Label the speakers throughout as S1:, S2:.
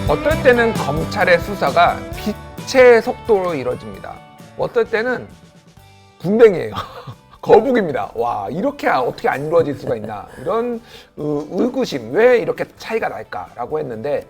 S1: 어떨 때는 검찰의 수사가 빛의 속도로 이루어집니다. 어떨 때는 군뱅이에요. 거북입니다. 와, 이렇게 어떻게 안 이루어질 수가 있나. 이런 의구심, 왜 이렇게 차이가 날까라고 했는데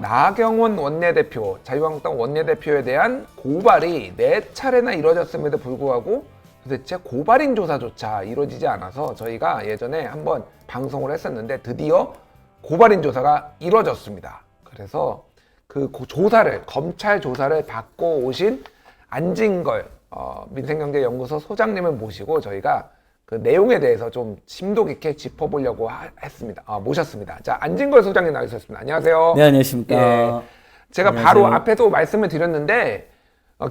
S1: 나경원 원내대표, 자유한국당 원내대표에 대한 고발이 4차례나 이루어졌음에도 불구하고 도대체 고발인 조사조차 이루어지지 않아서 저희가 예전에 한번 방송을 했었는데 드디어 고발인 조사가 이루어졌습니다. 그래서 그 조사를, 검찰 조사를 받고 오신 안진걸 민생경제연구소 소장님을 모시고 저희가 그 내용에 대해서 좀 심도 깊게 짚어보려고 했습니다. 모셨습니다. 자, 안진걸 소장님 나오셨습니다. 안녕하세요.
S2: 네, 안녕하십니까.
S1: 예, 제가
S2: 안녕하세요.
S1: 바로 앞에도 말씀을 드렸는데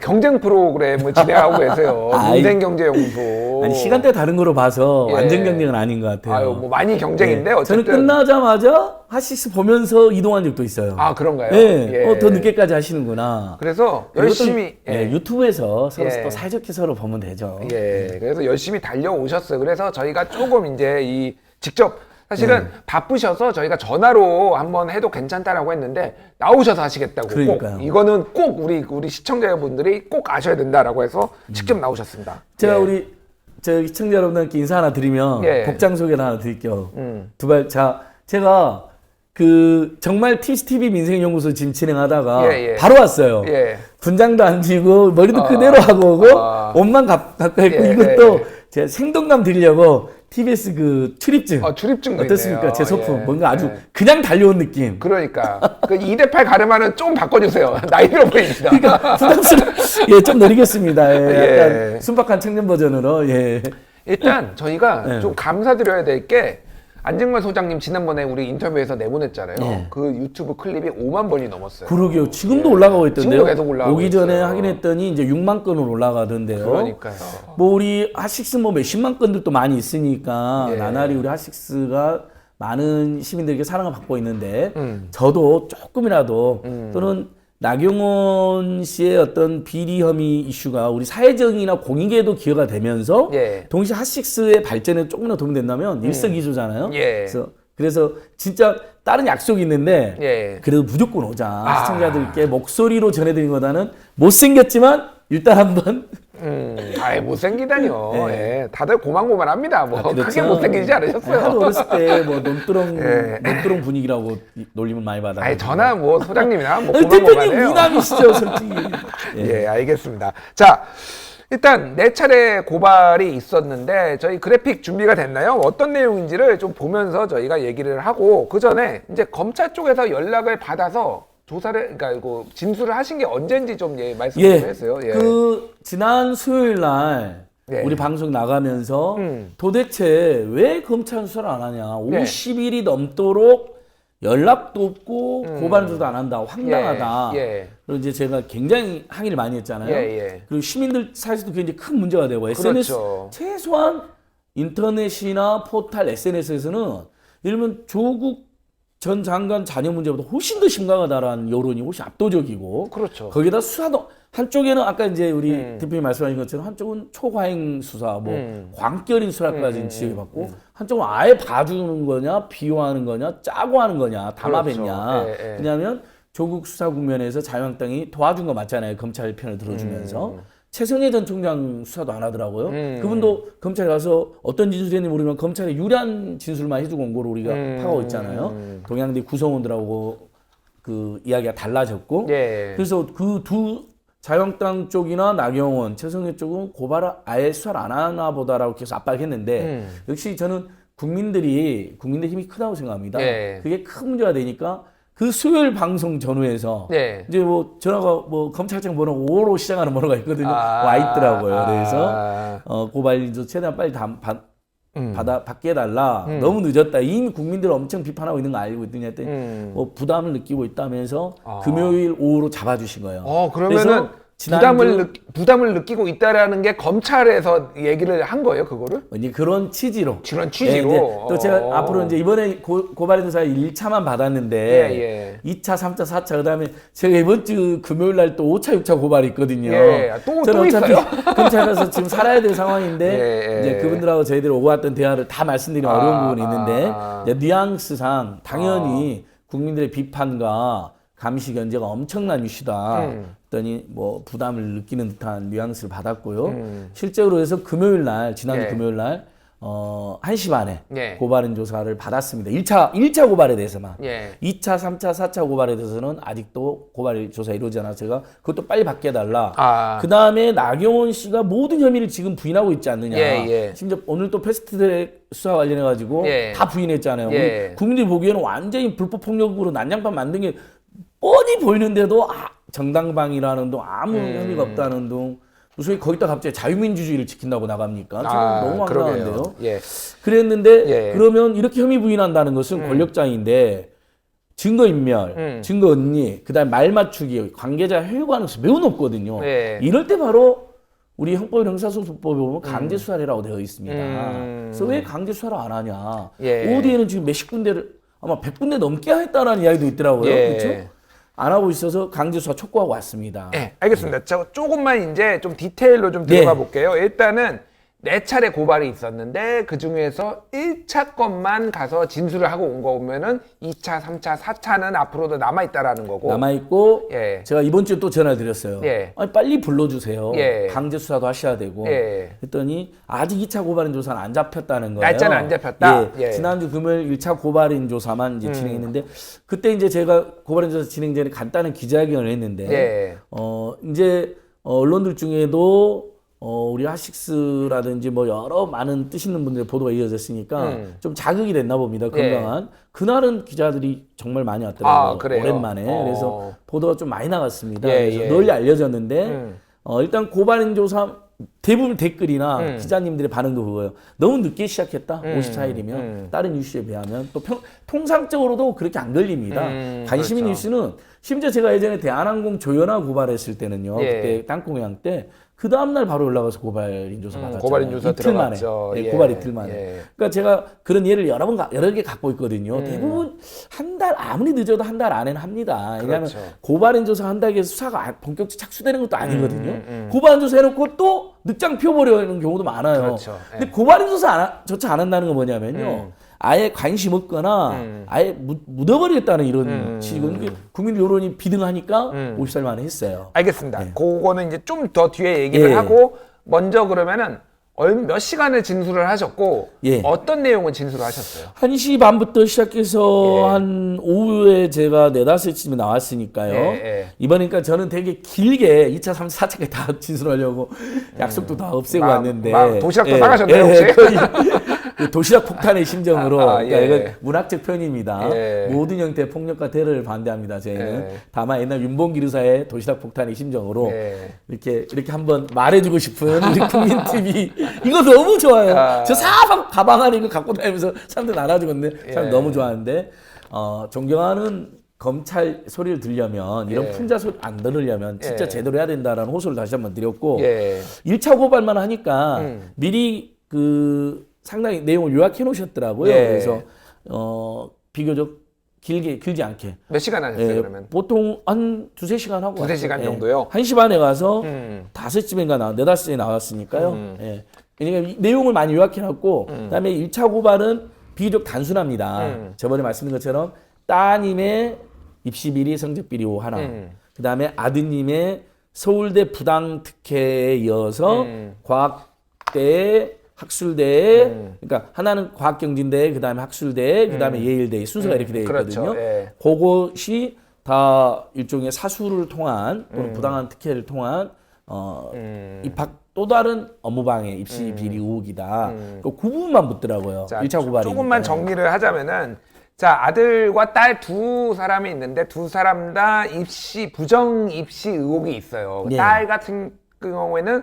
S1: 경쟁 프로그램을 진행하고 계세요. 민생경제연구소.
S2: 아니, 시간대 다른 거로 봐서
S1: 예.
S2: 완전 경쟁은 아닌 것 같아요.
S1: 아유, 뭐 많이 경쟁인데
S2: 예.
S1: 어쨌든
S2: 저는 끝나자마자 핫식스 보면서 이동한 적도 있어요.
S1: 아, 그런가요?
S2: 예.
S1: 예.
S2: 더 늦게까지 하시는구나.
S1: 그래서
S2: 이것도,
S1: 열심히
S2: 예, 유튜브에서 서로
S1: 예.
S2: 또 사이좋게 서로 보면 되죠.
S1: 예, 그래서 열심히 달려오셨어요. 그래서 저희가 조금 이제 직접 사실은 바쁘셔서 저희가 전화로 한번 해도 괜찮다라고 했는데 나오셔서 하시겠다고.
S2: 그러니까요.
S1: 꼭 이거는 꼭 우리 시청자분들이 꼭 아셔야 된다라고 해서 직접 나오셨습니다.
S2: 제가
S1: 예.
S2: 우리 저 시청자 여러분들께 인사 하나 드리면
S1: 예.
S2: 복장 소개를 하나 드릴게요. 제가 그 정말 TVC 민생연구소 지금 진행하다가
S1: 예, 예.
S2: 바로 왔어요.
S1: 예.
S2: 분장도 안 지고 머리도 그대로 하고 오고 옷만 갖고 있고
S1: 예,
S2: 이것도 제가 생동감 드리려고 TBS 그 출입증
S1: 출입증도
S2: 어떻습니까?
S1: 있네요.
S2: 제 소품
S1: 예.
S2: 뭔가 아주
S1: 예.
S2: 그냥 달려온 느낌.
S1: 그러니까 그 2대8 가르마는 좀 바꿔주세요. 나이 들어 보입니다.
S2: 그러니까 부담스러워. 예, 좀 느리겠습니다. 예, 약간
S1: 예.
S2: 순박한 청년 버전으로. 예.
S1: 일단 저희가
S2: 네.
S1: 좀 감사드려야 될 게 안진걸 소장님 지난번에 우리 인터뷰에서 내보냈잖아요.
S2: 네.
S1: 그 유튜브 클립이 5만 번이 넘었어요.
S2: 그러게요. 지금도 올라가고 있던데요.
S1: 지금도 계속 올라가고
S2: 오기 전에
S1: 있어요.
S2: 확인했더니 이제 6만 건으로 올라가던데요.
S1: 그러니까요.
S2: 뭐 우리 핫식스 뭐 몇십만 건들도 많이 있으니까
S1: 예.
S2: 나날이 우리 핫식스가 많은 시민들에게 사랑을 받고 있는데 저도 조금이라도 또는 나경원 씨의 어떤 비리 혐의 이슈가 우리 사회적이나 공익에도 기여가 되면서
S1: 예.
S2: 동시에 핫식스의 발전에 조금이라도 도움이 된다면 일석이조잖아요.
S1: 예.
S2: 그래서 진짜 다른 약속이 있는데
S1: 예.
S2: 그래도 무조건 오자. 시청자들께 목소리로 전해드린 거다는 못생겼지만 일단 한번
S1: 아이, 못생기다니요.
S2: 예.
S1: 예. 다들 고만고만합니다. 뭐
S2: 그렇죠.
S1: 크게 못생기지 않으셨어요.
S2: 하도 어렸을 때 뭐 논두렁
S1: 예.
S2: 논두렁 분위기라고 놀림을 많이 받아.
S1: 아니, 저나 뭐 소장님이나 뭐
S2: 대표님
S1: 고만고만해요.
S2: 미남이시죠, 솔직히.
S1: 예, 알겠습니다. 자, 일단 4차례 고발이 있었는데 저희 그래픽 준비가 됐나요? 어떤 내용인지를 좀 보면서 저희가 얘기를 하고 그 전에 이제 검찰 쪽에서 연락을 받아서 조사를, 그러니까 이거 진술을 하신 게 언제인지 좀 말씀 좀 해주세요. 예.
S2: 그 지난 수요일 날
S1: 예.
S2: 우리 방송 나가면서 도대체 왜 검찰 수사를 안 하냐?
S1: 네.
S2: 50일이 넘도록 연락도 없고 고발조도 안 한다. 황당하다.
S1: 예.
S2: 그리고 이제 제가 굉장히 항의를 많이 했잖아요.
S1: 예.
S2: 그리고 시민들 사이에서도 굉장히 큰 문제가 되고 SNS
S1: 그렇죠.
S2: 최소한 인터넷이나 포털 SNS에서는 예를 들면 조국 전 장관 자녀 문제보다 훨씬 더 심각하다라는 여론이 훨씬 압도적이고
S1: 그렇죠.
S2: 거기다 수사도 한쪽에는 아까 이제 우리 대표님 말씀하신 것처럼 한쪽은 초과행 수사 뭐 광결인 수사까지 지적받고 한쪽은 아예 봐주는 거냐 비호하는 거냐 짜고 하는 거냐 담합했냐.
S1: 그렇죠. 예.
S2: 왜냐하면 조국 수사 국면에서 자유한국당이 도와준 거 맞잖아요. 검찰 편을 들어주면서 최성해 전 총장 수사도 안 하더라고요. 그분도 검찰에 가서 어떤 진술했는지 모르면 검찰에 유리한 진술만 해주고 온 거로 우리가 파고 있잖아요. 동양대 구성원들하고 그 이야기가 달라졌고
S1: 예.
S2: 그래서 그 두 자유한국당 쪽이나 나경원, 최성해 쪽은 고발을 아예 수사를 안 하나 보다라고 계속 압박했는데 역시 저는 국민들 힘이 크다고 생각합니다.
S1: 예.
S2: 그게 큰 문제가 되니까 그 수요일 방송 전후에서
S1: 예.
S2: 이제 뭐 전화가 뭐 검찰청 번호 5로 시작하는 번호가 있거든요. 와 있더라고요. 그래서 고발인조 최대한 빨리 받게 해달라. 너무 늦었다. 이미 국민들 엄청 비판하고 있는 거 알고 있더니 했더니 뭐 부담을 느끼고 있다면서 금요일 오후로 잡아주신 거예요.
S1: 그러면은 부담을 느끼고 있다라는 게 검찰에서 얘기를 한 거예요, 그거를?
S2: 이제 그런 취지로.
S1: 그런 취지로.
S2: 이제 또 제가 앞으로 이제 이번에 고발인 조사 1차만 받았는데 2차, 3차, 4차 그다음에 제가 이번 주 금요일 날 또 5차, 6차 고발이 있거든요.
S1: 또 있어요?
S2: 검찰 가서 지금 살아야 될 상황인데 이제 그분들하고 저희들이 오고 왔던 대화를 다 말씀드리기 어려운 부분이 있는데 이제 뉘앙스상 당연히 국민들의 비판과 감시 견제가 엄청난 이슈다. 했더니 뭐 부담을 느끼는 듯한 뉘앙스를 받았고요. 실제로 해서 금요일 날, 지난주
S1: 예.
S2: 금요일 날 1시 반에
S1: 예.
S2: 고발인 조사를 받았습니다. 1차 고발에 대해서만.
S1: 예.
S2: 2차, 3차, 4차 고발에 대해서는 아직도 고발 조사 이루어지지 않아서 제가 그것도 빨리 받게 해달라.
S1: 아.
S2: 그 다음에 나경원 씨가 모든 혐의를 지금 부인하고 있지 않느냐.
S1: 예, 예.
S2: 심지어 오늘 또 패스트트랙 수사 관련해가지고
S1: 예.
S2: 다 부인했잖아요.
S1: 예.
S2: 우리 국민들이 보기에는 완전히 불법 폭력으로 난장판 만든 게 뻔히 보이는데도 정당방위라는 둥 아무 혐의가 없다는 둥 무슨 거기다 갑자기 자유민주주의를 지킨다고 나갑니까? 저는 너무 황당한데요.
S1: 그러게요. 예.
S2: 그랬는데
S1: 예.
S2: 그러면 이렇게 혐의 부인한다는 것은 권력자인데 증거인멸, 증거은니, 그다음에 말 맞추기, 관계자 회유 가능성이 매우 높거든요.
S1: 예.
S2: 이럴 때 바로 우리 형법 형사소송법에 보면 강제 수사라고 되어 있습니다. 그래서 왜 강제 수사를 안 하냐?
S1: 예.
S2: OD에는 지금 몇십 군데를 아마 100군데 넘게 했다라는 이야기도 있더라고요.
S1: 예.
S2: 그렇죠? 안 하고 있어서 강제 수사 촉구하고 왔습니다.
S1: 네, 알겠습니다. 저 조금만 이제 좀 디테일로 좀 들어가 볼게요. 일단은 4차례 고발이 있었는데 그 중에서 1차 것만 가서 진술을 하고 온 거면은 2차, 3차, 4차는 앞으로도 남아 있다라는 거고.
S2: 남아 있고
S1: 예.
S2: 제가 이번 주에 또 전화를 드렸어요.
S1: 예.
S2: 아니, 빨리 불러주세요.
S1: 예.
S2: 강제 수사도 하셔야 되고.
S1: 예.
S2: 했더니 아직 2차 고발인 조사는 안 잡혔다는 거예요.
S1: 날짜는 안 잡혔다? 예.
S2: 지난주 금요일 1차 고발인 조사만 이제 진행했는데 그때 이제 제가 고발인 조사 진행 전에 간단한 기자회견을 했는데
S1: 예.
S2: 이제 언론들 중에도 우리 하식스라든지 뭐 여러 많은 뜻 있는 분들의 보도가 이어졌으니까 좀 자극이 됐나 봅니다. 건강한. 그날은 기자들이 정말 많이 왔더라고요.
S1: 아, 그래요?
S2: 오랜만에. 그래서 보도가 좀 많이 나갔습니다.
S1: 예,
S2: 그래서
S1: 예.
S2: 널리 알려졌는데 일단 고발인 조사 대부분 댓글이나 기자님들의 반응도 그거예요. 너무 늦게 시작했다. 54일이면 다른 이슈에 비하면 또 통상적으로도 그렇게 안 걸립니다. 관심 있는
S1: 그렇죠.
S2: 이슈는 심지어 제가 예전에 대한항공 조연아 고발했을 때는요.
S1: 예.
S2: 그때 땅콩양 때 그 다음날 바로 올라가서 고발인 조사 받았죠.
S1: 고발인 조사
S2: 이틀
S1: 들어갔죠.
S2: 만에. 네,
S1: 예.
S2: 고발 이틀 만에.
S1: 예.
S2: 그러니까 제가 그런 예를 여러 개 갖고 있거든요. 대부분 한 달, 아무리 늦어도 한 달 안에는 합니다. 왜냐하면
S1: 그렇죠.
S2: 고발인 조사 한다고 해서 수사가 본격적으로 착수되는 것도 아니거든요. 고발인 조사 해놓고 또 늑장 펴버리는 경우도 많아요.
S1: 그렇죠. 예.
S2: 근데 고발인 조사 조차 안 한다는 건 뭐냐면요. 아예 관심 없거나 아예 묻어버리겠다는 이런 취지고 국민 여론이 비등하니까 50살 만에 했어요.
S1: 알겠습니다. 그거는 이제 좀 더 뒤에 얘기를
S2: 예.
S1: 하고 먼저 그러면은 몇 시간을 진술을 하셨고
S2: 예.
S1: 어떤 내용을 진술을 하셨어요?
S2: 1시 반부터 시작해서
S1: 예.
S2: 한 오후에 제가 4, 5시쯤에 나왔으니까요.
S1: 예.
S2: 이번에니까 저는 되게 길게 2차, 3차, 4차까지 다 진술하려고 약속도 다 없애고 왔는데.
S1: 막 도시락도 싸가셨네요, 혹시?
S2: 거의 그 도시락 폭탄의 심정으로.
S1: 예.
S2: 그러니까 이건 문학적 표현입니다.
S1: 예.
S2: 모든 형태의 폭력과 테러를 반대합니다, 저희는.
S1: 예.
S2: 다만 옛날 윤봉길 의사의 도시락 폭탄의 심정으로
S1: 예.
S2: 이렇게 한번 말해주고 싶은 우리 국민TV. 이거 너무 좋아요. 저 사방 가방 안에 이거 갖고 다니면서 사람들 나눠주거든요. 참
S1: 예.
S2: 너무 좋아하는데 존경하는 검찰 소리를 들려면 이런
S1: 예.
S2: 풍자 소리 안 들으려면 진짜
S1: 예.
S2: 제대로 해야 된다라는 호소를 다시 한번 드렸고
S1: 예.
S2: 1차 고발만 하니까 미리 그 상당히 내용을 요약해 놓으셨더라고요.
S1: 예.
S2: 그래서 비교적 길지 않게
S1: 몇 시간 하셨어요,
S2: 예,
S1: 그러면?
S2: 보통 한 2-3시간 하고
S1: 2-3시간
S2: 왔어요.
S1: 정도요?
S2: 1시 반에 가서 5시쯤인가 4시에 나왔으니까요. 예. 그러니까 이 내용을 많이 요약해놨고 그다음에 1차 고발은 비교적 단순합니다. 저번에 말씀드린 것처럼 따님의 입시 비리, 성적 비리 하나. 그다음에 아드님의 서울대 부당 특혜에 이어서 과학대 학술대, 그러니까 하나는 과학경진대, 그다음에 학술대, 그다음에 예일대 순서가 이렇게 되어 있거든요.
S1: 그렇죠. 예.
S2: 그것이 다 일종의 사수를 통한 또는 부당한 특혜를 통한 입학 또 다른 업무방해 입시 비리 의혹이다. 그 부분만 묻더라고요.
S1: 자,
S2: 1차 고발이.
S1: 조금만 정리를 하자면은 자, 아들과 딸 두 사람이 있는데 두 사람 다 부정 입시 의혹이 있어요.
S2: 네.
S1: 딸 같은 경우에는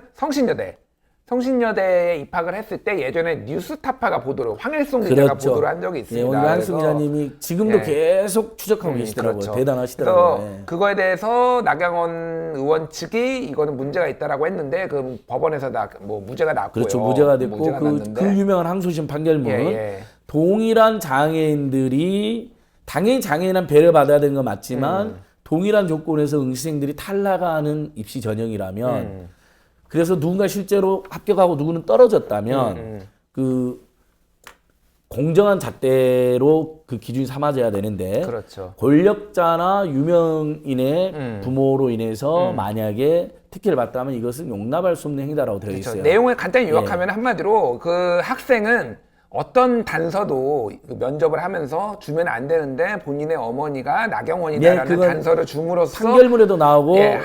S1: 성신여대에 입학을 했을 때 예전에 뉴스타파가 보도를 황일송 기자가 보도를 한 적이 있습니다.
S2: 오늘 황일송
S1: 그래서
S2: 기자님이 지금도
S1: 예.
S2: 계속 추적하고 계시더라고요.
S1: 그렇죠.
S2: 대단하시더라고요.
S1: 그래서
S2: 예.
S1: 그거에 대해서 나경원 의원 측이 이거는 문제가 있다라고 했는데 그 법원에서 무죄가 났고요.
S2: 그렇죠. 무죄가 됐고
S1: 무죄가 났는데.
S2: 그 유명한 항소심 판결문은
S1: 예.
S2: 동일한 장애인들이 당연히 장애인은 배려받아야 되는 건 맞지만 동일한 조건에서 응시생들이 탈락하는 입시 전형이라면 그래서 누군가 실제로 합격하고 누구는 떨어졌다면 그 공정한 잣대로 그 기준이 삼아져야 되는데
S1: 그렇죠.
S2: 권력자나 유명인의 부모로 인해서 만약에 특혜를 받다면 이것은 용납할 수 없는 행위다라고 되어
S1: 그렇죠.
S2: 있어요.
S1: 내용을 간단히 요약하면 한마디로 그 학생은 어떤 단서도 그 면접을 하면서 주면 안 되는데 본인의 어머니가 나경원이다라는
S2: 그건
S1: 단서를 줌으로써
S2: 판결문에도 나오고
S1: 예,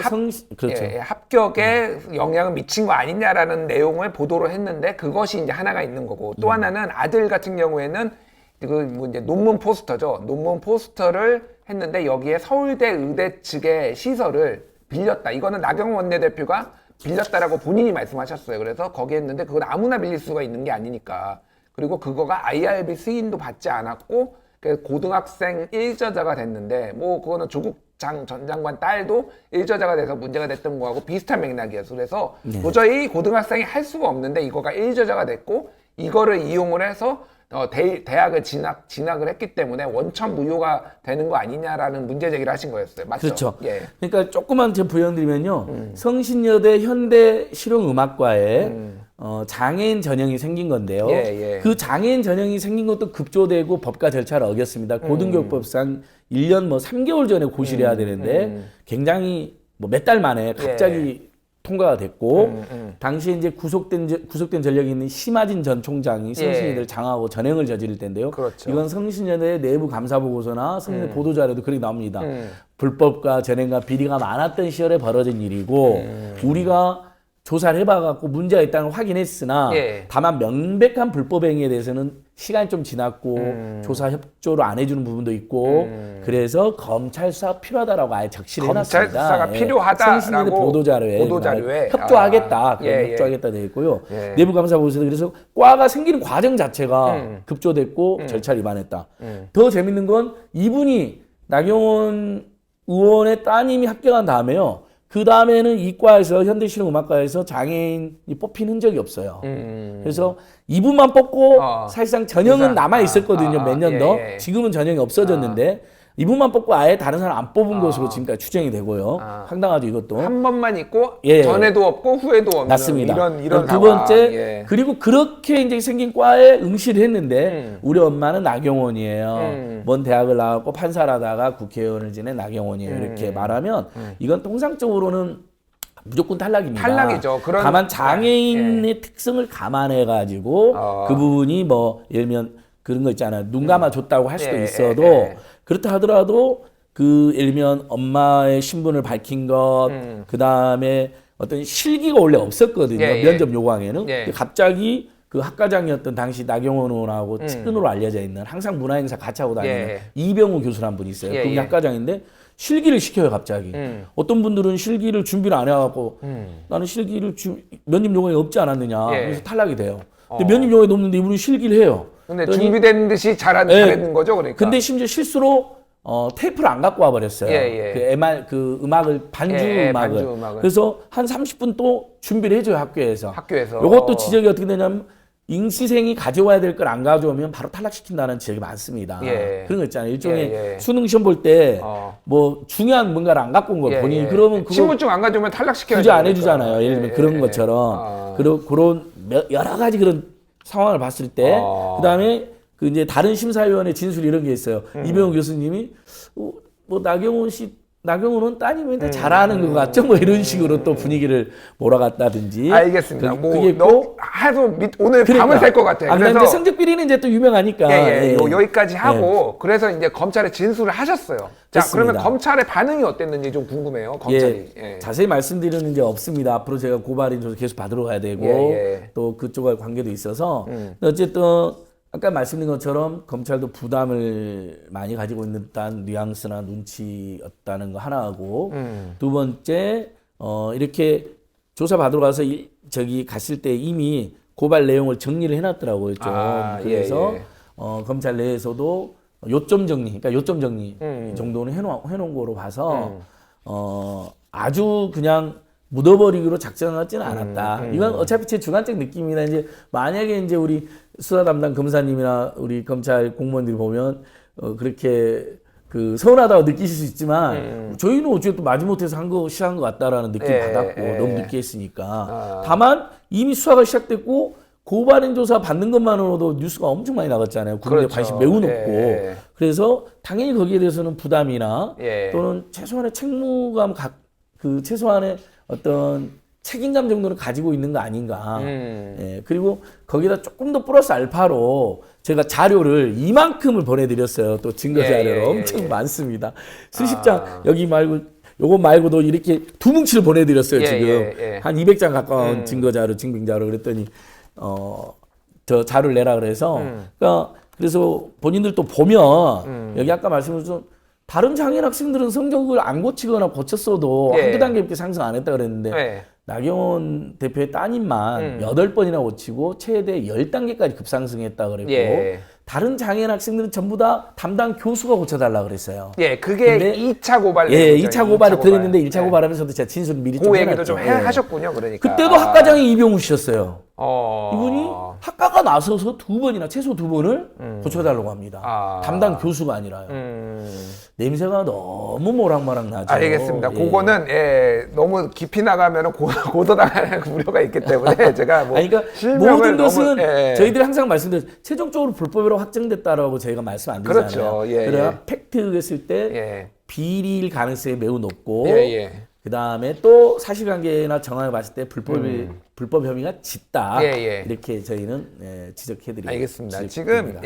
S2: 그렇죠.
S1: 합격에 영향을 미친 거 아니냐라는 내용을 보도를 했는데 그것이 이제 하나가 있는 거고 또 하나는 아들 같은 경우에는 뭐 이제 논문 포스터죠. 논문 포스터를 했는데 여기에 서울대 의대 측의 시설을 빌렸다. 이거는 나경원 원내대표가 빌렸다라고 본인이 말씀하셨어요. 그래서 거기 했는데 그건 아무나 빌릴 수가 있는 게 아니니까. 그리고 그거가 IRB 승인도 받지 않았고 고등학생 1저자가 됐는데 뭐 그거는 조국 전 장관 딸도 1저자가 돼서 문제가 됐던 거하고 비슷한 맥락이었어. 그래서 도저히 고등학생이 할 수가 없는데 이거가 1저자가 됐고 이거를 이용을 해서 대학을 진학을 했기 때문에 원천 무효가 되는 거 아니냐라는 문제 제기를 하신 거였어요. 맞죠?
S2: 그렇죠.
S1: 예.
S2: 그러니까 조금만 제가 부연드리면요. 성신여대 현대실용음악과에 장애인 전형이 생긴 건데요.
S1: 예.
S2: 그 장애인 전형이 생긴 것도 급조되고 법과 절차를 어겼습니다. 고등교육법상 1년 뭐 3개월 전에 고시를 해야 되는데 굉장히 뭐 몇 달 만에 갑자기 통과가 됐고 당시에 이제 구속된 전력이 있는 심하진 전 총장이 성신여대를 장하고 전형을 저지를 텐데요.
S1: 그렇죠.
S2: 이건 성신여대 내부 감사 보고서나 성신여대 보도 자료도 그렇게 나옵니다. 불법과 전행과 비리가 많았던 시절에 벌어진 일이고 우리가 조사를 해봐갖고 문제가 있다는 걸 확인했으나 다만 명백한 불법 행위에 대해서는 시간이 좀 지났고 조사 협조를 안 해주는 부분도 있고 그래서 검찰 수사가 필요하다라고 아예 적시를 해놨습니다.
S1: 검찰 수사가 필요하다라고
S2: 성신여대 보도자료에
S1: 협조하겠다.
S2: 협조하겠다 되어 있고요. 내부 감사 보고서도 그래서 과가 생기는 과정 자체가 급조됐고 절차를 위반했다. 더 재밌는 건 이분이 나경원 의원의 따님이 합격한 다음에요. 그 다음에는 이과에서 현대실용음악과에서 장애인이 뽑힌 흔적이 없어요. 그래서 이분만 뽑고 사실상 전형은 남아 있었거든요. 몇 년 더. 지금은 전형이 없어졌는데 이분만 뽑고 아예 다른 사람 안 뽑은 것으로 지금까지 추정이 되고요. 황당하죠 이것도.
S1: 한 번만 있고 전에도 없고 후에도 없는
S2: 맞습니다.
S1: 이런
S2: 두 번째 그리고 그렇게 이제 생긴 과에 응시를 했는데 우리 엄마는 나경원이에요. 먼 대학을 나왔고 판사라다가 국회의원을 지낸 나경원이에요. 이렇게 말하면 이건 통상적으로는 무조건 탈락입니다.
S1: 탈락이죠.
S2: 다만 장애인의 특성을 감안해 가지고 그 부분이 뭐 예를 들면 그런 거 있잖아요. 눈 감아줬다고 할 수도 있어도 그렇다 하더라도 그 예를 들면 엄마의 신분을 밝힌 것, 그 다음에 어떤 실기가 원래 없었거든요. 면접 요강에는. 갑자기 그 학과장이었던 당시 나경원 의원하고 측근으로 알려져 있는 항상 문화행사 같이 하고 다니는 이병우 교수라는 분이 있어요. 그분이 학과장인데 실기를 시켜요 갑자기. 어떤 분들은 실기를 준비를 안 해갖고 나는 실기를 면접 요강에 없지 않았느냐. 그래서 탈락이 돼요. 근데 면접 요강에 없는데 이분이 실기를 해요.
S1: 근데 준비된 듯이 잘했는 거죠, 그러니까.
S2: 근데 심지어 실수로 테이프를 안 갖고 와버렸어요. 그 음악을 반주 음악을. 그래서 한 30분 또 준비를 해줘요 학교에서. 이것도 지적이 어떻게 되냐면 ing시생이 가져와야 될 걸 안 가져오면 바로 탈락시킨다는 지적이 많습니다. 그런 거 있잖아요. 일종의 수능 시험 볼 때 뭐 중요한 뭔가를 안 갖고 온 거 본인이 그러면 그거
S1: 신분증 안 가져오면 탈락시켜야죠.
S2: 굳이 안 해주잖아요. 예를 들면 그런 것처럼 그런 여러 가지 그런 상황을 봤을 때, 그 다음에 그 이제 다른 심사위원의 진술 이런 게 있어요. 이병우 교수님이 뭐 나경원은 따님인데 잘하는 것 같죠? 뭐 이런 식으로 또 분위기를 몰아갔다든지.
S1: 알겠습니다. 오늘 밤을 샐 것 같아요.
S2: 그래서 성적 비리는 이제 또 유명하니까.
S1: 여기까지 하고 그래서 이제 검찰에 진술을 하셨어요. 자, 그러면 검찰의 반응이 어땠는지 좀 궁금해요. 검찰이.
S2: 자세히 말씀드리는 이제 없습니다. 앞으로 제가 고발인 조사 계속 받으러 가야 되고 또 그쪽과 관계도 있어서 어쨌든. 아까 말씀드린 것처럼 검찰도 부담을 많이 가지고 있는 듯한 뉘앙스나 눈치였다는 거 하나하고 두 번째 이렇게 조사 받으러 가서 저기 갔을 때 이미 고발 내용을 정리를 해놨더라고요. 좀. 그래서 검찰 내에서도 요점 정리, 그러니까 요점 정리 정도는 해놓은 거로 봐서 아주 그냥 묻어버리기로 작정하지는 않았다. 이건 어차피 제 주관적 느낌이다. 이제 만약에 이제 우리 수사 담당 검사님이나 우리 검찰 공무원들이 보면 그렇게 그 서운하다고 느끼실 수 있지만 저희는 어쨌든 마지못해서 한 거 시작한 것 같다라는 느낌 받았고 너무 늦게 했으니까. 다만 이미 수사가 시작됐고 고발인 조사 받는 것만으로도 뉴스가 엄청 많이 나갔잖아요. 국민의
S1: 그렇죠.
S2: 관심 매우 높고.
S1: 예.
S2: 그래서 당연히 거기에 대해서는 부담이나
S1: 예.
S2: 또는 최소한의 책무감, 최소한의 어떤 책임감 정도는 가지고 있는 거 아닌가. 예. 그리고 거기다 조금 더 플러스 알파로 제가 자료를 이만큼을 보내드렸어요. 또 증거 자료를 엄청 많습니다. 수십 장 여기 말고 요거 말고도 이렇게 두 뭉치를 보내드렸어요. 지금 한 200장 가까운 증거 자료, 증빙 자료 그랬더니 저 자료를 내라 그래서 그러니까 그래서 본인들도 보면 여기 아까 말씀드린 다른 장애인 학생들은 성적을 안 고치거나 고쳤어도 한두 단계밖에 상승 안 했다 그랬는데 나경원 대표의 따님만 8번이나 고치고 최대 10단계까지 급상승했다 그랬고 다른 장애인 학생들은 전부 다 담당 교수가 고쳐달라 그랬어요.
S1: 예, 그게 2차 고발.
S2: 예, 2차 고발에 들어있는데 1차 고발하면서도 제가 진술을 미리 좀
S1: 얘기도
S2: 해놨죠.
S1: 좀 하셨군요. 그러니까.
S2: 그때도 학과장이 이병우 씨였어요. 이분이 학과가 나서서 2번이나 최소 2번을 고쳐달라고 합니다. 담당 교수가 아니라요. 냄새가 너무 모락모락 나죠.
S1: 알겠습니다. 그거는 너무 깊이 나가면 고소당할 우려가 있기 때문에 제가 뭐
S2: 그러니까 모든 것은 저희들이 항상 말씀드린 최종적으로 불법으로 확정됐다라고 저희가 말씀 안 드리잖아요.
S1: 그렇죠.
S2: 그러나 팩트 했을 때 비리일 가능성이 매우 높고 그다음에 또 사실관계나 정황을 봤을 때 불법 혐의가 짙다. 이렇게 저희는 지적해드립니다.
S1: 알겠습니다. 지금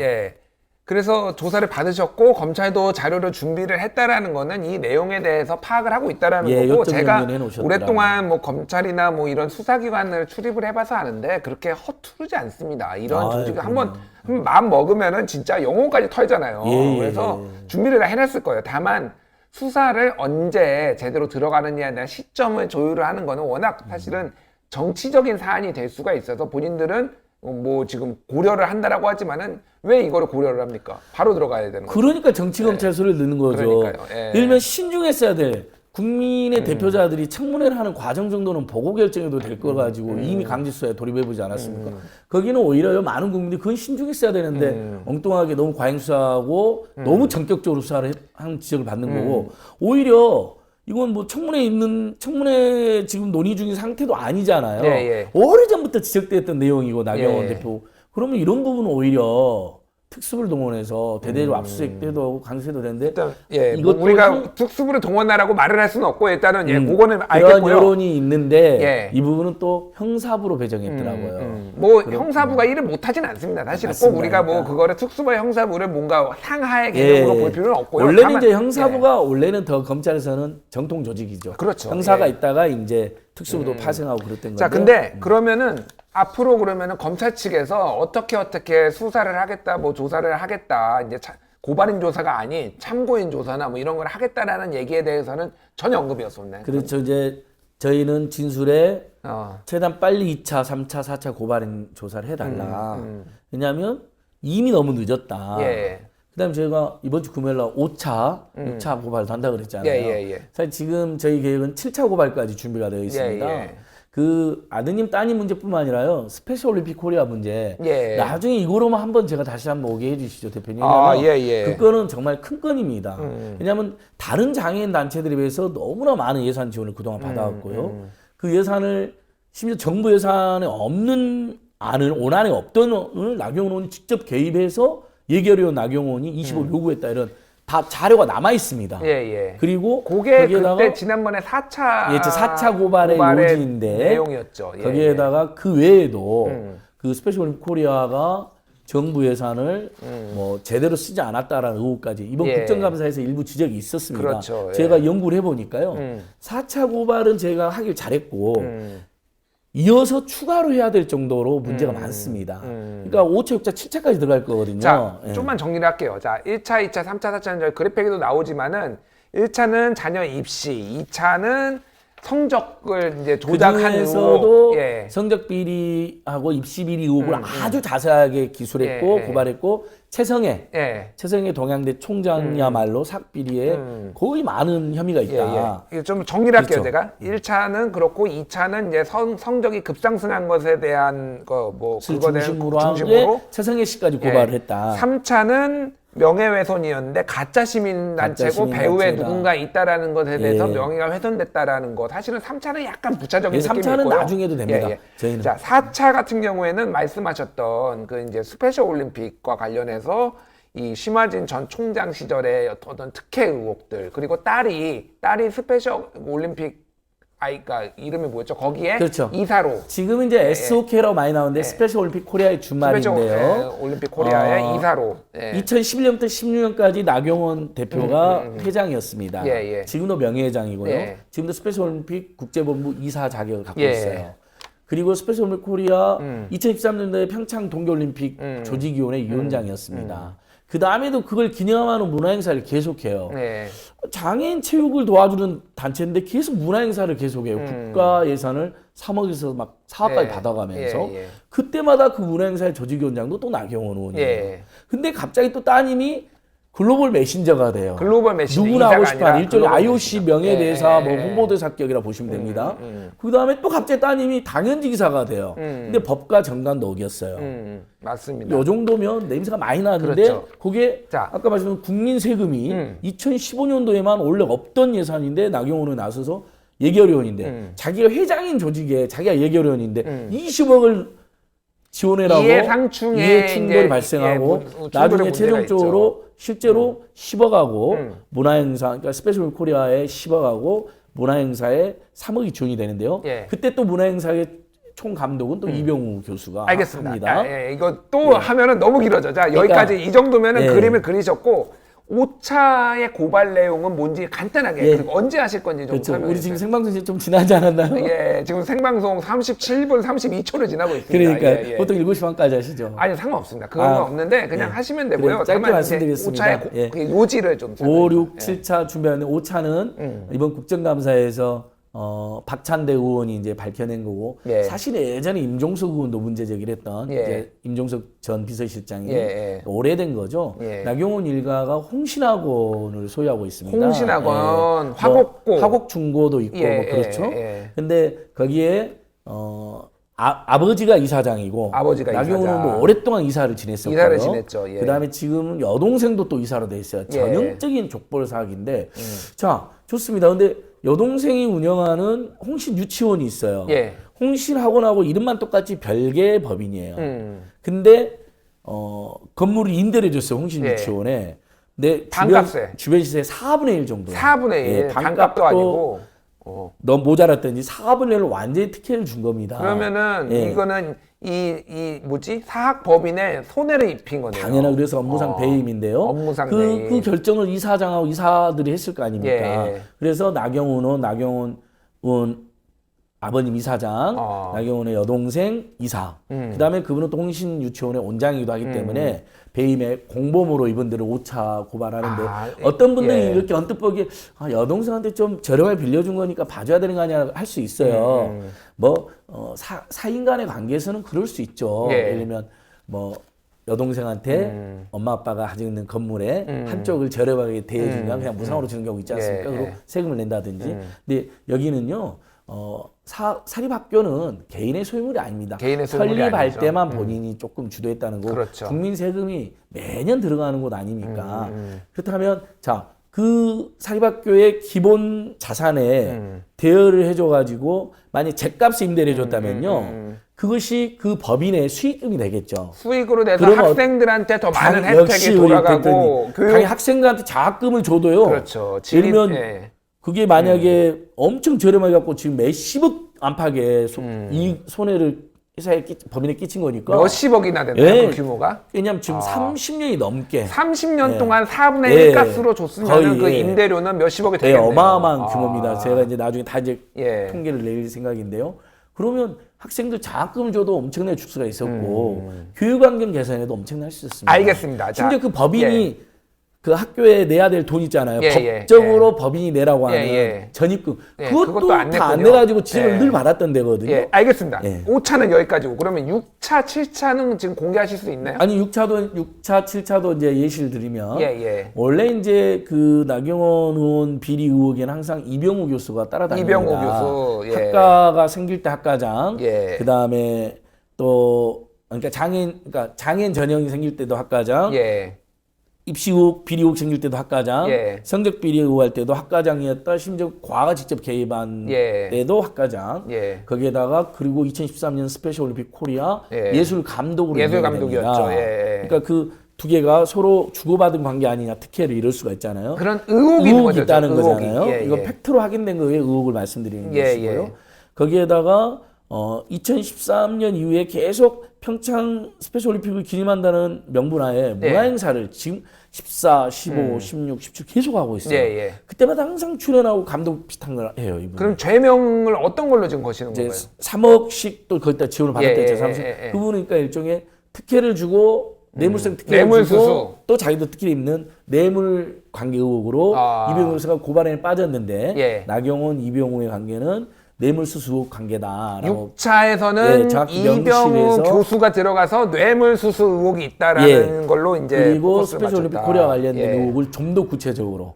S1: 그래서 조사를 받으셨고 검찰도 자료를 준비를 했다라는 거는 이 내용에 대해서 파악을 하고 있다라는 거고 제가 오랫동안 뭐 검찰이나 뭐 이런 수사기관을 출입을 해봐서 아는데 그렇게 허투루지 않습니다. 이런 조직을 한번 마음 먹으면은 진짜 영혼까지 털잖아요. 그래서 준비를 다 해놨을 거예요. 다만 수사를 언제 제대로 들어가느냐에 대한 시점을 조율을 하는 거는 워낙 사실은 정치적인 사안이 될 수가 있어서 본인들은 뭐 지금 고려를 한다라고 하지만은 왜 이거를 고려를 합니까? 바로 들어가야 되는 거죠.
S2: 그러니까 정치검찰 소리를 넣는 거죠.
S1: 그러니까요.
S2: 일면 신중했어야 돼. 국민의 대표자들이 청문회를 하는 과정 정도는 보고 결정해도 될 거 가지고 이미 강제수사에 돌입해보지 않았습니까? 거기는 오히려 많은 국민들이 그건 신중했어야 되는데 엉뚱하게 너무 과잉수사하고 너무 전격적으로 수사를 한 지적을 받는 거고 오히려 이건 뭐 청문회 지금 논의 중인 상태도 아니잖아요. 오래전부터 지적됐던 내용이고 나경원 대표. 그러면 이런 부분은 오히려 특수부를 동원해서 대대로 압수수색 때도 하고 강세도 되는데
S1: 일단 뭐 우리가 특수부를 동원하라고 말을 할 수는 없고 일단은 그거는
S2: 그런
S1: 알겠고요.
S2: 여론이 있는데 이 부분은 또 형사부로 배정했더라고요.
S1: 뭐 형사부가 일을 못하진 않습니다. 사실은 꼭 우리가 뭐 그거를 특수부 형사부를 뭔가 상하의 개념으로 볼 필요는 없고요.
S2: 원래는 이제 형사부가 원래는 더 검찰에서는 정통 조직이죠.
S1: 그렇죠.
S2: 형사가 있다가 이제 특수부도 파생하고 그랬던 건데.
S1: 자, 근데 그러면은 앞으로 그러면은 검찰 측에서 어떻게 수사를 하겠다, 뭐 조사를 하겠다, 이제 고발인 조사가 아닌 참고인 조사나 뭐 이런 걸 하겠다라는 얘기에 대해서는 전혀 언급이 없었나요?
S2: 그렇죠. 이제 저희는 진술에 최대한 빨리 2차, 3차, 4차 고발인 조사를 해달라. 왜냐하면 이미 너무 늦었다. 그다음에 저희가 이번 주 금요일 날 5차, 6차 고발도 한다고 그랬잖아요. 사실 지금 저희 계획은 7차 고발까지 준비가 되어 있습니다. 그 아드님 따님 문제뿐만 아니라요 스페셜 올림픽 코리아 문제 나중에 이거로만 한번 제가 다시 한번 오게 해주시죠 대표님. 그거는 정말 큰 건입니다. 왜냐하면 다른 장애인 단체들에 비해서 너무나 많은 예산 지원을 그동안 받아왔고요. 그 예산을 심지어 정부 예산에 없는 원안에 없던 원을 나경원 의원이 직접 개입해서 예결위원 나경원이 20억 요구했다 이런 다 자료가 남아 있습니다. 그리고
S1: 그게 그때 지난번에 4차
S2: 4차 고발의 요지인데
S1: 내용이었죠.
S2: 거기에다가 그 외에도 그 스페셜 올림픽 코리아가 정부 예산을 뭐 제대로 쓰지 않았다라는 의혹까지 이번 국정감사에서 일부 지적이 있었습니다.
S1: 그렇죠.
S2: 제가 연구를 해보니까요. 4차 고발은 제가 하길 잘했고 이어서 추가로 해야 될 정도로 문제가 많습니다. 그러니까 5차, 6차, 7차까지 들어갈 거거든요.
S1: 자, 좀만 정리를 할게요. 자, 1차, 2차, 3차, 4차는 그래픽에도 나오지만은 1차는 자녀 입시, 2차는 성적을 이제 조작한
S2: 후 성적 비리하고 입시 비리 의혹을 아주 자세하게 기술했고 고발했고 최성애 동양대 총장이야말로 삭비리에 거의 많은 혐의가 있다.
S1: 좀 정리를 할게요. 제가 1차는 그렇고 2차는 이제 성적이 급상승한 것에 대한 거 뭐 그거
S2: 중심으로 최성애 씨까지 고발을 했다.
S1: 3차는 명예훼손이었는데 가짜 시민단체고
S2: 가짜
S1: 배후에
S2: 시민단체다.
S1: 누군가 있다라는 것에 대해서
S2: 예.
S1: 명예가 훼손됐다라는 거. 사실은 3차는 약간 부차적인
S2: 예,
S1: 느낌이
S2: 3차는
S1: 있고요.
S2: 나중에도 됩니다. 저희는.
S1: 자, 4차 같은 경우에는 말씀하셨던 그 이제 스페셜 올림픽과 관련해서 이 심화진 전 총장 시절의 어떤 특혜 의혹들, 그리고 딸이 스페셜 올림픽 아이가 이름이 뭐였죠? 거기에
S2: 그렇죠.
S1: 이사로
S2: 지금은 이제 SOK라고 많이 나오는데 스페셜 올림픽 코리아의 준말인데요.
S1: 스페셜 올림픽 코리아의 이사로
S2: 2011년부터 16년까지 나경원 대표가 회장이었습니다.
S1: 예, 예.
S2: 지금도 명예회장이고요.
S1: 예.
S2: 지금도 스페셜 올림픽 국제본부 이사 자격을 갖고
S1: 예.
S2: 있어요. 그리고 스페셜 올림픽 코리아 2013년도에 평창 동계올림픽 조직위원회 위원장이었습니다. 그 다음에도 그걸 기념하는 문화행사를 계속해요.
S1: 네.
S2: 장애인 체육을 도와주는 단체인데 계속 문화행사를 계속해요. 국가 예산을 3억에서 막 4억까지
S1: 예.
S2: 받아가면서
S1: 예.
S2: 그때마다 그 문화행사의 조직위원장도 또 나경원 의원이에요.
S1: 예.
S2: 근데 갑자기 또 따님이 글로벌 메신저가 돼요.
S1: 글로벌 메신저
S2: 누구나 하고
S1: 이사가
S2: 싶어
S1: 아니라
S2: 하는 일종의
S1: 글로벌
S2: IOC
S1: 메신저.
S2: 명예대사,
S1: 예.
S2: 뭐 홍보대사격이라 보시면 됩니다. 그 다음에 또 갑자기 따님이 당연직 이사가 돼요. 근데 법과 정관도 어겼어요.
S1: 맞습니다.
S2: 요 정도면 냄새가 많이 나는데
S1: 그렇죠.
S2: 그게
S1: 자.
S2: 아까 말씀드린 국민 세금이 2015년도에만 원래 없던 예산인데 나경원이 나서서 예결위원인데 자기가 회장인 조직에 자기가 예결위원인데 20억을 지원해라고
S1: 이해상충의
S2: 이해충돌이
S1: 이제,
S2: 발생하고
S1: 충돌의
S2: 나중에
S1: 문제가
S2: 최종적으로 실제로 10억하고 문화행사 그러니까 스페셜 코리아에 10억하고 문화행사에 3억이 지원이 되는데요.
S1: 예.
S2: 그때 또 문화행사의 총 감독은 또 이병우 교수가
S1: 알겠습니다.
S2: 합니다.
S1: 이거 또 하면은 너무 길어져. 자, 여기까지 이 정도면은
S2: 예.
S1: 그림을 그리셨고 5차의 고발 내용은 뭔지 간단하게
S2: 예.
S1: 그리고 언제 하실 건지 좀
S2: 그렇죠.
S1: 설명해
S2: 우리 지금
S1: 주세요.
S2: 생방송이 좀 지나지 않았나요?
S1: 예, 지금 생방송 37분 32초를 지나고 있습니다.
S2: 그러니까
S1: 예.
S2: 보통 7시 반까지 하시죠.
S1: 아니 상관없습니다. 그건 없는데 그냥 하시면 되고요.
S2: 그래, 짧게
S1: 다만 이제
S2: 말씀드리겠습니다.
S1: 5차의
S2: 예.
S1: 그 요지를 좀
S2: 5,
S1: 설명해
S2: 6, 7차 준비하는데 5차는 이번 국정감사에서 박찬대 의원이 이제 밝혀낸 거고
S1: 예.
S2: 사실 예전에 임종석 의원도 문제 제기를 했던
S1: 예.
S2: 이제 임종석 전 비서실장이
S1: 예.
S2: 오래된 거죠.
S1: 예.
S2: 나경원 일가가 홍신학원을 소유하고 있습니다.
S1: 홍신학원, 화곡고.
S2: 뭐 화곡중고도 있고
S1: 예,
S2: 뭐 그렇죠.
S1: 예.
S2: 근데 거기에 아버지가 이사장이고
S1: 아버지가
S2: 나경원
S1: 이사장.
S2: 의원도 오랫동안 이사를 지냈었고요.
S1: 이사를 지냈죠. 예.
S2: 그다음에 지금 여동생도 또 이사로 돼 있어요. 전형적인 족벌 사학인데 자 좋습니다. 근데 여동생이 운영하는 홍신 유치원이 있어요.
S1: 예.
S2: 홍신 학원하고 이름만 똑같이 별개의 법인이에요. 근데 건물을 임대를 해줬어요. 홍신
S1: 예.
S2: 유치원에. 근데
S1: 반값에.
S2: 주변 시세 4분의 1 정도.
S1: 4분의 1. 반값도 아니고.
S2: 너무 모자랐더니 4분의 1로 완전히 특혜를 준 겁니다.
S1: 그러면은
S2: 예.
S1: 이거는 이 뭐지? 사학법인에 손해를 입힌 거네요.
S2: 당연하고 그래서 업무상 배임인데요.
S1: 업무상
S2: 그,
S1: 배임.
S2: 그 결정을 이사장하고 이사들이 했을 거 아닙니까?
S1: 예.
S2: 그래서 나경원 의원 아버님 이사장, 나경원의 여동생 이사. 그다음에 그분은 또 홍신유치원의 원장이기도 하기 때문에 배임의 공범으로 이분들을 5차 고발하는데 어떤 분들이
S1: 예.
S2: 이렇게 언뜻 보기에 여동생한테 좀 저렴하게 빌려준 거니까 봐줘야 되는 거 아니야 할 수 있어요. 사인 간의 관계에서는 그럴 수 있죠.
S1: 예.
S2: 예를 들면 뭐 여동생한테 엄마 아빠가 가지고 있는 건물에 한쪽을 저렴하게 대해주면 그냥 무상으로 주는 경우 있지 않습니까?
S1: 예,
S2: 그리고
S1: 예.
S2: 세금을 낸다든지. 근데 여기는요. 사립학교는 개인의 소유물이 아닙니다.
S1: 개인의 소유물이
S2: 설립할
S1: 아니죠.
S2: 때만 본인이 조금 주도했다는 거고
S1: 그렇죠.
S2: 국민 세금이 매년 들어가는 곳 아닙니까? 그렇다면 자, 그 사립학교의 기본 자산에 대여를 해줘가지고 만약 jet값을 임대를 해줬다면요. 그것이 그 법인의 수익금이 되겠죠.
S1: 수익으로 내서
S2: 그러면
S1: 학생들한테 더 많은
S2: 역시
S1: 혜택이
S2: 우리
S1: 돌아가고
S2: 당연히 학생들한테 장학금을 줘도요.
S1: 그렇죠.
S2: 예를 들면
S1: 예.
S2: 그게 만약에 엄청 저렴하게 갖고 지금 몇십억 안팎의 이 손해를 회사에 법인에 끼친 거니까
S1: 몇십억이나 된다
S2: 예.
S1: 그 규모가.
S2: 왜냐면 지금 30년이 넘게
S1: 30년
S2: 예.
S1: 동안 4분의
S2: 예.
S1: 1 값으로 줬으면
S2: 거의,
S1: 그
S2: 예.
S1: 임대료는 몇십억이
S2: 되게
S1: 되겠네요.
S2: 어마어마한 규모입니다. 제가 이제 나중에 다 이제
S1: 예.
S2: 통계를 낼 생각인데요. 그러면 학생들 장학금을 줘도 엄청나게 줄 수가 있었고 교육환경 개선에도 엄청나게 할 수 있었습니다.
S1: 알겠습니다. 자,
S2: 심지어 그 법인이 그 학교에 내야 될 돈 있잖아요.
S1: 예,
S2: 법적으로 법인이 내라고 하는
S1: 예.
S2: 전입금.
S1: 예,
S2: 그것도
S1: 그것도 안
S2: 다 안
S1: 냈군요.
S2: 내가지고 지원을
S1: 예.
S2: 늘 받았던 데거든요.
S1: 예, 알겠습니다.
S2: 예.
S1: 5차는 여기까지고 그러면 6차, 7차는 지금 공개하실 수 있나요?
S2: 아니 6차, 7차도 이제 예시를 드리면
S1: 예.
S2: 원래 이제 그 나경원 의원 비리 의혹에는 항상 이병우 교수가 따라다닙니다.
S1: 이병우 교수, 예.
S2: 학과가 생길 때 학과장,
S1: 예.
S2: 그 다음에 또 그러니까 장애인 전형이 생길 때도 학과장,
S1: 예.
S2: 입시 의혹, 비리 의혹 생길 때도 학과장,
S1: 예.
S2: 성적 비리 의혹할 때도 학과장이었다. 심지어 과가 직접 개입한
S1: 예.
S2: 때도 학과장.
S1: 예.
S2: 거기에다가 그리고 2013년 스페셜 올림픽 코리아
S1: 예.
S2: 예술 감독으로
S1: 예술
S2: 임명이
S1: 감독이었죠.
S2: 됩니다.
S1: 예.
S2: 그러니까 그 두 개가 서로 주고받은 관계 아니냐, 특혜를 이럴 수가 있잖아요.
S1: 그런 의혹이 있는 거죠.
S2: 있다는
S1: 의혹이.
S2: 거잖아요.
S1: 예,
S2: 이거
S1: 예.
S2: 팩트로 확인된 거에 의혹을 말씀드리는
S1: 예,
S2: 것이고요.
S1: 예.
S2: 거기에다가 2013년 이후에 계속 평창 스페셜 올림픽을 기념한다는 명분하에
S1: 예.
S2: 문화행사를 지금 14, 15, 16, 17 계속 하고 있어요.
S1: 예, 예.
S2: 그때마다 항상 출연하고 감독 비슷한 걸 해요. 이분.
S1: 그럼 죄명을 어떤 걸로 지금 거시는
S2: 이제
S1: 건가요?
S2: 3억씩 또 거기다 지원을 받았다
S1: 예,
S2: 했죠.
S1: 예.
S2: 그분이니까 일종의 특혜를 주고 뇌물성 특혜를
S1: 뇌물수수.
S2: 주고 또 자기도 특혜를 입는 뇌물 관계 의혹으로 이병우 교수가 고발에 빠졌는데
S1: 예.
S2: 나경원, 이병우의 관계는 뇌물수수 의혹 관계다라고
S1: 6차에서는
S2: 예, 정확히
S1: 이병우
S2: 명시해서
S1: 교수가 들어가서 뇌물수수 의혹이 있다라는 걸로 이제
S2: 그리고
S1: 포커스를
S2: 스페셜 올림픽
S1: 맞췄다.
S2: 코리아 관련된
S1: 예.
S2: 의혹을 좀 더 구체적으로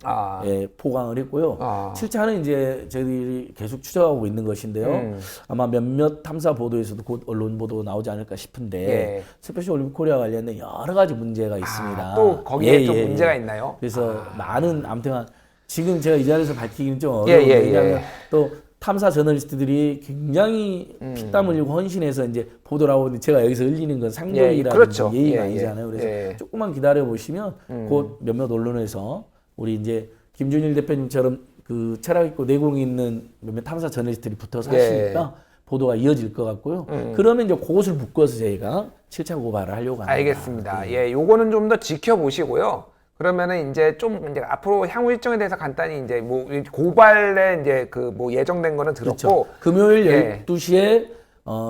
S2: 포강을 했고요. 7차는 이제 저희들이 계속 추적하고 있는 것인데요. 아마 몇몇 탐사 보도에서도 곧 언론 보도 나오지 않을까 싶은데
S1: 예.
S2: 스페셜 올림픽 코리아 관련된 여러 가지 문제가 있습니다.
S1: 또 거기에 좀 문제가 있나요?
S2: 그래서 많은 아무튼 지금 제가 이 자리에서 밝히기는 좀
S1: 예,
S2: 어려운데
S1: 예,
S2: 왜냐하면
S1: 예.
S2: 또 탐사 저널리스트들이 굉장히 피땀 흘리고 헌신해서 이제 보도를 하고 있는데 제가 여기서 흘리는 건 상종이라는
S1: 예, 그렇죠.
S2: 예의가
S1: 예,
S2: 아니잖아요. 그래서
S1: 예.
S2: 조금만 기다려 보시면 곧 몇몇 언론에서 우리 이제 김준일 대표님처럼 그 철학 있고 내공이 있는 몇몇 탐사 저널리스트들이 붙어서 하시니까 보도가 이어질 것 같고요. 그러면 이제 그것을 묶어서 저희가 7차 고발을 하려고 합니다.
S1: 알겠습니다. 예, 요거는 좀 더 지켜보시고요. 그러면은 이제 좀 이제 앞으로 향후 일정에 대해서 간단히 이제 뭐 고발에 이제 그 뭐 예정된 거는 들었고
S2: 그렇죠. 금요일
S1: 예.
S2: 12시에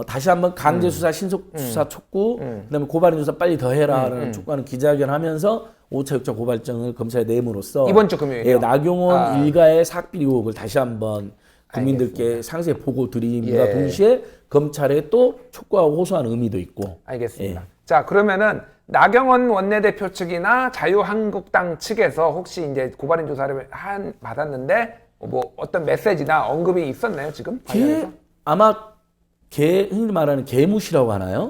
S2: 다시 한번 강제 수사, 신속 수사 촉구, 그다음에 고발인 조사 빨리 더 해라라는 촉구하는 기자회견 하면서 5차 6차 고발장을 검찰에 내므로써
S1: 이번 주 금요일이요?
S2: 예, 나경원 일가의 사학비리 의혹을 다시 한번 국민들께 상세히 보고 드림과
S1: 예.
S2: 동시에 검찰에 또 촉구하고 호소하는 의미도 있고.
S1: 알겠습니다.
S2: 예.
S1: 자, 그러면은 나경원 원내대표 측이나 자유한국당 측에서 혹시 이제 고발인 조사를 받았는데 뭐 어떤 메시지나 언급이 있었나요 지금? 관련해서?
S2: 아마 흔히 말하는 개무시라고 하나요?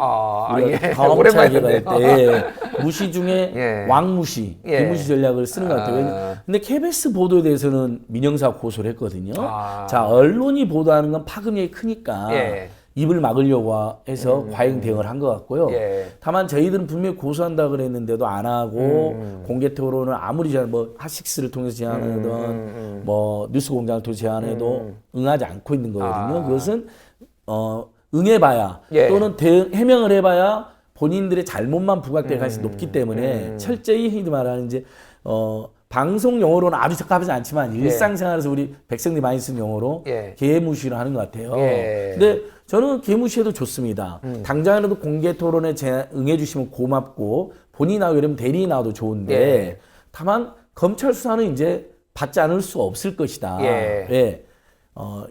S2: 우리가
S1: 예.
S2: 경찰 개발
S1: 오랜만에
S2: 때 무시 중에
S1: 예.
S2: 왕무시,
S1: 예.
S2: 개무시 전략을 쓰는 것 같아요. 근데 KBS 보도에 대해서는 민형사 고소를 했거든요. 자, 언론이 보도하는 건 파급력이 크니까
S1: 예.
S2: 입을 막으려고 해서 과잉 대응을 한 것 같고요.
S1: 예.
S2: 다만 저희들은 분명히 고소한다 그랬는데도 안 하고 공개 토론을 아무리 뭐 핫식스를 통해서 제안하든 뭐 뉴스공장을 통해서 제안해도 응하지 않고 있는 거거든요. 그것은 응해봐야
S1: 예.
S2: 또는 해명을 해봐야 본인들의 잘못만 부각될 가능성이 높기 때문에 철저히 흔히 말하는 이제 방송 용어로는 아주 적합하지 않지만 일상생활에서 우리 백성들이 많이 쓰는 용어로
S1: 예.
S2: 개무시를 하는 것 같아요.
S1: 예.
S2: 근데 저는 개무시해도 좋습니다. 당장이라도 공개 토론에 응해주시면 고맙고 본인이 나오고 이러면 대리인이 나와도 좋은데
S1: 예.
S2: 다만 검찰 수사는 이제 받지 않을 수 없을 것이다.
S1: 예.
S2: 예.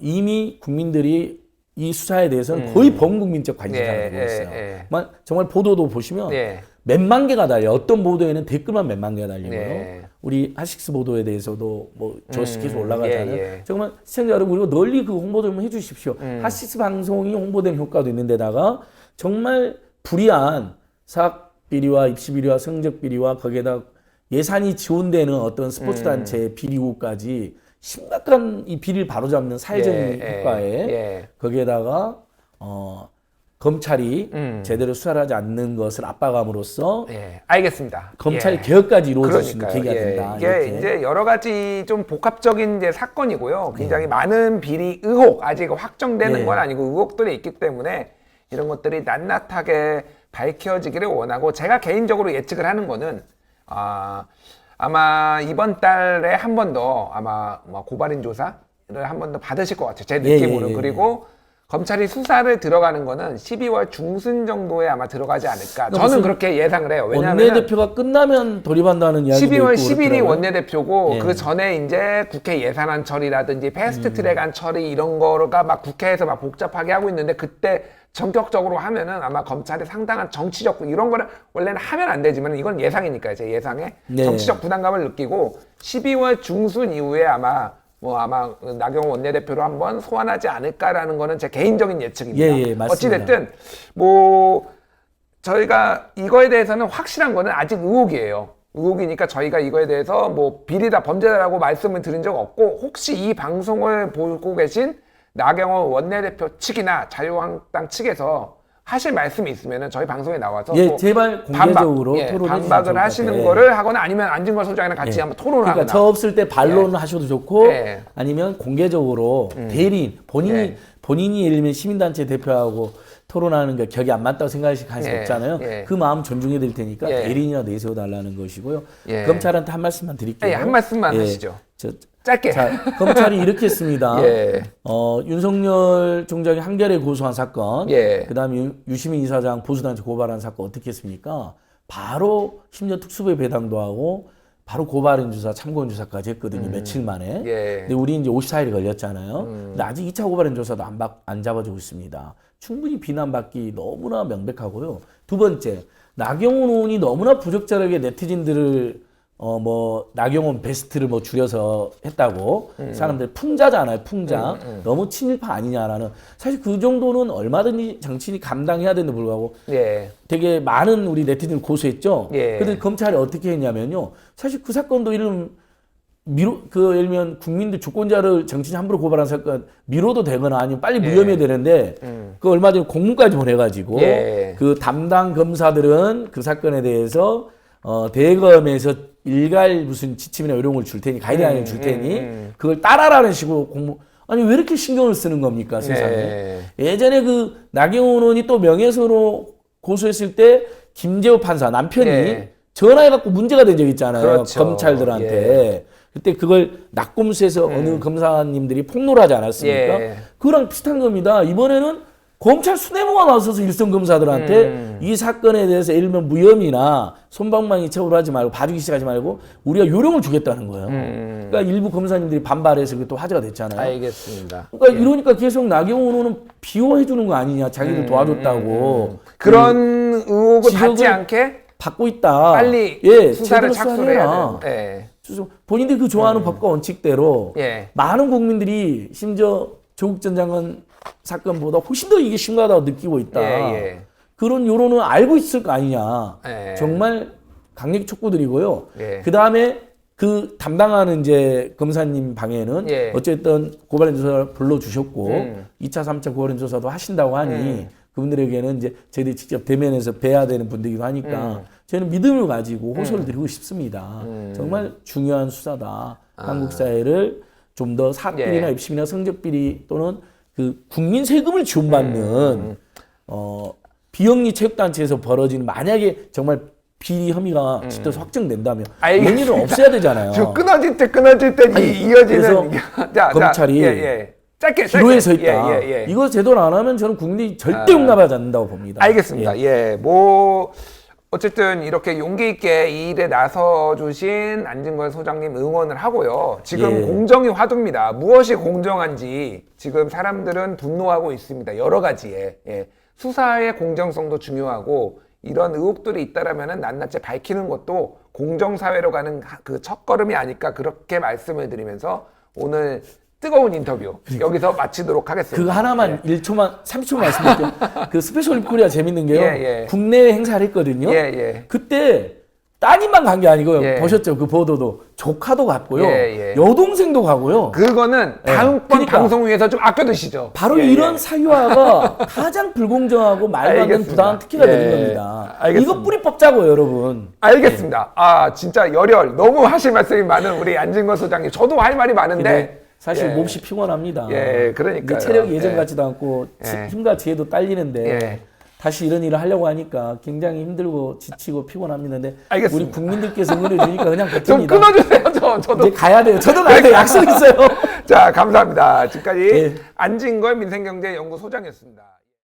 S2: 이미 국민들이 이 수사에 대해서는 거의 범국민적 관심사가
S1: 예,
S2: 되고 있어요.
S1: 예.
S2: 정말 보도도 보시면
S1: 예.
S2: 몇만 개가 달려. 어떤 보도에는 댓글만 몇만 개가 달리고요.
S1: 네.
S2: 우리 핫식스 보도에 대해서도 뭐 조회수 계속 올라가잖아요.
S1: 예, 예.
S2: 정말 시청자 여러분 그리고 널리 그 홍보 좀 해주십시오. 핫식스 방송이 홍보된 효과도 있는데다가 정말 불이한 사학 비리와 입시 비리와 성적 비리와 거기에다 예산이 지원되는 어떤 스포츠 단체 비리 의혹까지 심각한 이 비리를 바로잡는 사회적인 효과에 거기에다가 검찰이 제대로 수사를 하지 않는 것을 압박함으로써
S1: 알겠습니다.
S2: 검찰 개혁까지 이루어질 수 있는
S1: 그러니까요.
S2: 계기가 된다.
S1: 이게
S2: 이렇게.
S1: 이제 여러 가지 좀 복합적인 이제 사건이고요. 굉장히 많은 비리 의혹 아직 확정되는 건 아니고 의혹들이 있기 때문에 이런 것들이 낱낱하게 밝혀지기를 원하고 제가 개인적으로 예측을 하는 거는 아마 이번 달에 한 번 더 아마 뭐 고발인 조사를 한 번 더 받으실 것 같아요. 제 느낌으로. 그리고 검찰이 수사를 들어가는 거는 12월 중순 정도에 아마 들어가지 않을까. 저는 그렇게 예상을 해요. 왜냐하면
S2: 원내대표가 끝나면 돌입한다는 이야기도
S1: 12월
S2: 있고
S1: 10일이
S2: 그렇더라고요.
S1: 원내대표고 그 전에 이제 국회 예산안 처리라든지 패스트트랙안 처리 이런 거가 막 국회에서 막 복잡하게 하고 있는데 그때 전격적으로 하면은 아마 검찰이 상당한 정치적 이런 거를 원래는 하면 안 되지만 이건 예상이니까요. 제 예상에 정치적 부담감을 느끼고 12월 중순 이후에 아마 나경원 원내대표로 한번 소환하지 않을까라는 거는 제 개인적인 예측입니다.
S2: 맞습니다.
S1: 어찌됐든 뭐 저희가 이거에 대해서는 확실한 거는 아직 의혹이에요. 의혹이니까 저희가 이거에 대해서 뭐 비리다 범죄다라고 말씀을 드린 적 없고 혹시 이 방송을 보고 계신 나경원 원내대표 측이나 자유한국당 측에서 하실 말씀이 있으면은 저희 방송에 나와서
S2: 예,
S1: 또
S2: 제발 공개적으로 토론해
S1: 반박을
S2: 주시면
S1: 하시는
S2: 좋을 것
S1: 거를 하거나 아니면 안진걸 소장이랑 같이 한번 토론을
S2: 그러니까
S1: 하거나
S2: 저 없을 때 반론을 하셔도 좋고
S1: 예.
S2: 아니면 공개적으로 대리인 본인이 예를 들면 시민단체 대표하고 토론하는 게 격이 안 맞다고 생각하실 가능성이
S1: 예.
S2: 없잖아요.
S1: 예.
S2: 그 마음 존중해 드릴 테니까
S1: 예.
S2: 대리인이나 내세워 달라는 것이고요.
S1: 예.
S2: 검찰한테 한 말씀만 드릴게요.
S1: 예, 한 말씀만
S2: 예.
S1: 하시죠.
S2: 짧게. 자, 검찰이 이렇게 했습니다.
S1: 예.
S2: 윤석열 총장이 한겨레 고소한 사건,
S1: 예.
S2: 그다음에 유시민 이사장 보수단체 고발한 사건 어떻게 했습니까? 바로 심지어 특수부에 배당도 하고 바로 고발인 조사, 참고인 조사까지 했거든요. 며칠 만에.
S1: 예.
S2: 근데 우리 이제 54일이 걸렸잖아요. 근데 아직 2차 고발인 조사도 안 잡아주고 있습니다. 충분히 비난받기 너무나 명백하고요. 두 번째, 나경원 의원이 너무나 부적절하게 네티즌들을 나경원 베스트를 뭐 줄여서 했다고 사람들 풍자잖아요, 풍자. 너무 친일파 아니냐라는. 사실 그 정도는 얼마든지 정치인이 감당해야 되는데 불구하고
S1: 예.
S2: 되게 많은 우리 네티즌을 고소했죠.
S1: 예.
S2: 근데 검찰이 어떻게 했냐면요. 사실 그 사건도 예를 들면 국민들 주권자를 정치인 함부로 고발한 사건 미뤄도 되거나 아니면 빨리 무혐의 되는데 그 얼마 전에 공문까지 보내가지고
S1: 예.
S2: 그 담당 검사들은 그 사건에 대해서 대검에서 일괄 무슨 지침이나 이런 걸 줄 테니 가이드라인을 줄 테니 그걸 따라라는 식으로 아니 왜 이렇게 신경을 쓰는 겁니까 세상에.
S1: 예.
S2: 예전에 그 나경원 의원이 또 명예훼손으로 고소했을 때 김재호 판사 남편이
S1: 예.
S2: 전화해갖고 문제가 된 적 있잖아요.
S1: 그렇죠.
S2: 검찰들한테.
S1: 예.
S2: 그때 그걸 낙검수에서 어느 검사님들이 폭로를 하지 않았습니까?
S1: 예.
S2: 그거랑 비슷한 겁니다. 이번에는 검찰 수뇌부가 나서서 일선 검사들한테 이 사건에 대해서 예를 들면 무혐의나 솜방망이 처벌하지 말고 봐주기 시작하지 말고 우리가 요령을 주겠다는 거예요. 그러니까 일부 검사님들이 반발해서 그게 또 화제가 됐잖아요.
S1: 알겠습니다.
S2: 그러니까 이러니까 계속 나경원 의원은 비호해 주는 거 아니냐. 자기들 도와줬다고.
S1: 그런 의혹을 받지
S2: 지적을
S1: 않게
S2: 받고 있다.
S1: 빨리
S2: 예,
S1: 수사를
S2: 제대로
S1: 착수를 해야
S2: 수사해라.
S1: 돼요. 예.
S2: 본인들이 그 좋아하는 법과 원칙대로
S1: 예.
S2: 많은 국민들이 심지어 조국 전 장관 사건보다 훨씬 더 이게 심각하다고 느끼고 있다.
S1: 예.
S2: 그런 여론은 알고 있을 거 아니냐.
S1: 예.
S2: 정말 강력히 촉구드리고요.
S1: 예.
S2: 그 다음에 그 담당하는 이제 검사님 방에는
S1: 예.
S2: 어쨌든 고발인 조사를 불러주셨고 2차, 3차 고발인 조사도 하신다고 하니 그분들에게는 이제 저희들이 직접 대면해서 뵈야 되는 분들이기도 하니까 저희는 믿음을 가지고 호소를 드리고 싶습니다. 정말 중요한 수사다. 한국 사회를 좀 더 사건이나
S1: 예.
S2: 입심이나 성적비리 또는 그 국민 세금을 지원받는 비영리 체육단체에서 벌어지는 만약에 정말 비리 혐의가 짙어서 확정된다면 이런 일은 없어야 되잖아요.
S1: 저 끊어질 때 이어지는
S2: 그래서
S1: 자,
S2: 검찰이
S1: 짧게
S2: 기로에 서 있다.
S1: 예.
S2: 이거 제대로 안 하면 저는 국민이 절대 용납하지 않는다고 봅니다.
S1: 알겠습니다. 예. 뭐 어쨌든 이렇게 용기 있게 이 일에 나서 주신 안진걸 소장님 응원을 하고요. 지금
S2: 예.
S1: 공정이 화두입니다. 무엇이 공정한지 지금 사람들은 분노하고 있습니다. 여러 가지에. 예. 수사의 공정성도 중요하고 이런 의혹들이 있다라면은 낱낱이 밝히는 것도 공정사회로 가는 그 첫걸음이 아닐까 그렇게 말씀을 드리면서 오늘 뜨거운 인터뷰 여기서 마치도록 하겠습니다.
S2: 그거 하나만 1초만 30초만 말씀드릴게요. 그 스페셜 올림픽 코리아 재밌는 게요.
S1: 예.
S2: 국내외 행사를 했거든요.
S1: 예.
S2: 그때 따님만 간 게 아니고요.
S1: 예.
S2: 보셨죠? 그 보도도 조카도 갔고요.
S1: 예.
S2: 여동생도 가고요.
S1: 그거는 다음번
S2: 그러니까
S1: 방송 위해서 좀 아껴두시죠.
S2: 바로
S1: 예,
S2: 이런
S1: 예.
S2: 사유화가 가장 불공정하고 말도 안 되는
S1: 알겠습니다.
S2: 부당한 특혜가 되는
S1: 예.
S2: 겁니다.
S1: 알겠습니다.
S2: 이거 뿌리 뽑자고요, 여러분.
S1: 알겠습니다. 아 진짜 열혈 너무 하실 말씀이 많은 우리 안진걸 소장님. 저도 할 말이 많은데
S2: 근데 사실
S1: 예.
S2: 몸이 피곤합니다.
S1: 예, 그러니까요.
S2: 이게 체력이 예전
S1: 예.
S2: 같지도 않고
S1: 예.
S2: 힘과 지혜도 딸리는데
S1: 예.
S2: 다시 이런 일을 하려고 하니까 굉장히 힘들고 지치고 피곤합니다. 근데
S1: 알겠습니다.
S2: 우리 국민들께서 응원해 주니까 그냥
S1: 좀
S2: 버팁니다.
S1: 끊어주세요. 저도.
S2: 이제 가야 돼요. 저도 가야 돼요. 약속 있어요.
S1: 자 감사합니다. 지금까지
S2: 예.
S1: 안진걸 민생경제연구소장이었습니다.